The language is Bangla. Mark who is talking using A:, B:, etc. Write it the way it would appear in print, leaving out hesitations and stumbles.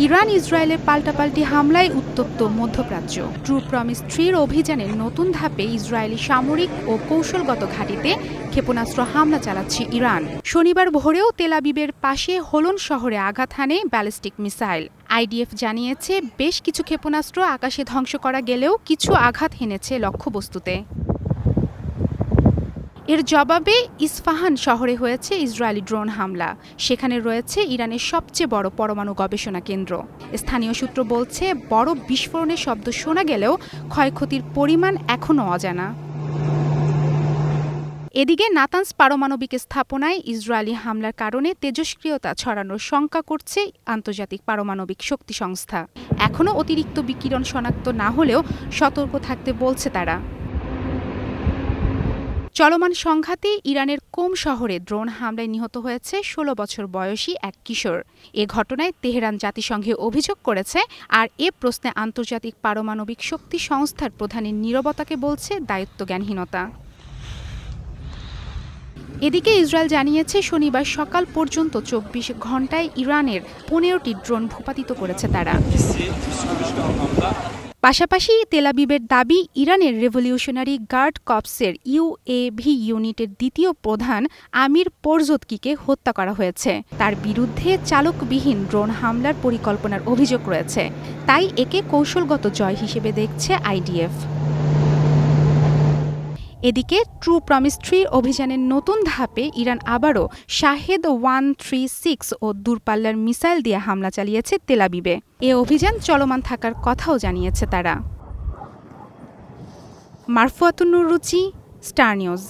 A: ইরান ইসরায়েলের পাল্টাপাল্টি হামলায় উত্তপ্ত মধ্যপ্রাচ্য। ট্রু প্রমিস 3-র অভিযানের নতুন ধাপে ইসরায়েলি সামরিক ও কৌশলগত ঘাঁটিতে ক্ষেপণাস্ত্র হামলা চালাচ্ছে ইরান। শনিবার ভোরেও তেল আবিবের পাশে হোলন শহরে আঘাত হানে ব্যালিস্টিক মিসাইল। আইডিএফ জানিয়েছে বেশ কিছু ক্ষেপণাস্ত্র আকাশে ধ্বংস করা গেলেও কিছু আঘাত হেনেছে লক্ষ্যবস্তুতে। এর জবাবে ইস্পাহান শহরে হয়েছে ইসরায়েলি ড্রোন হামলা। সেখানে রয়েছে ইরানের সবচেয়ে বড় পরমাণু গবেষণা কেন্দ্র। স্থানীয় সূত্র বলছে বড় বিস্ফোরণের শব্দ শোনা গেলেও ক্ষয়ক্ষতির পরিমাণ এখনও অজানা। এদিকে নাতানস পারমাণবিক স্থাপনায় ইসরায়েলি হামলার কারণে তেজস্ক্রিয়তা ছড়ানোর শঙ্কা করছে আন্তর্জাতিক পারমাণবিক শক্তি সংস্থা। এখনও অতিরিক্ত বিকিরণ শনাক্ত না হলেও সতর্ক থাকতে বলছে তারা। চলমান সংঘাতে ইরানের কোম শহরে ড্রোন হামলায় নিহত হয়েছে ১৬ বছর বয়সী এক কিশোর। এ ঘটনায় তেহরান জাতিসংঘে অভিযোগ করেছে, আর এ প্রশ্নে আন্তর্জাতিক পারমাণবিক শক্তি সংস্থার প্রধানের নীরবতাকে বলছে দায়িত্বজ্ঞানহীনতা। এদিকে ইসরায়েল জানিয়েছে শনিবার সকাল পর্যন্ত ২৪ ঘণ্টায় ইরানের ১৫টি ড্রোন ভূপাতিত করেছে তারা। পাশাপাশি তেল আবিবের দাবি, ইরানের রেভলিউশনারি গার্ড কর্পসের ইউএভি ইউনিটের দ্বিতীয় প্রধান আমির পোরজোদকিকে হত্যা করা হয়েছে। তার বিরুদ্ধে চালকবিহীন ড্রোন হামলার পরিকল্পনার অভিযোগ রয়েছে, তাই একে কৌশলগত জয় হিসেবে দেখছে আইডিএফ। এদিকে ট্রু প্রমিস 3 অভিযানের নতুন ধাপে ইরান আবারও শাহেদ 136 ও দূরপাল্লার মিসাইল দিয়ে হামলা চালিয়েছে তেল আবিবে। এ অভিযান চলমান থাকার কথাও জানিয়েছে তারা। মারফুয়াতুন নুর রুচি, স্টার নিউজ।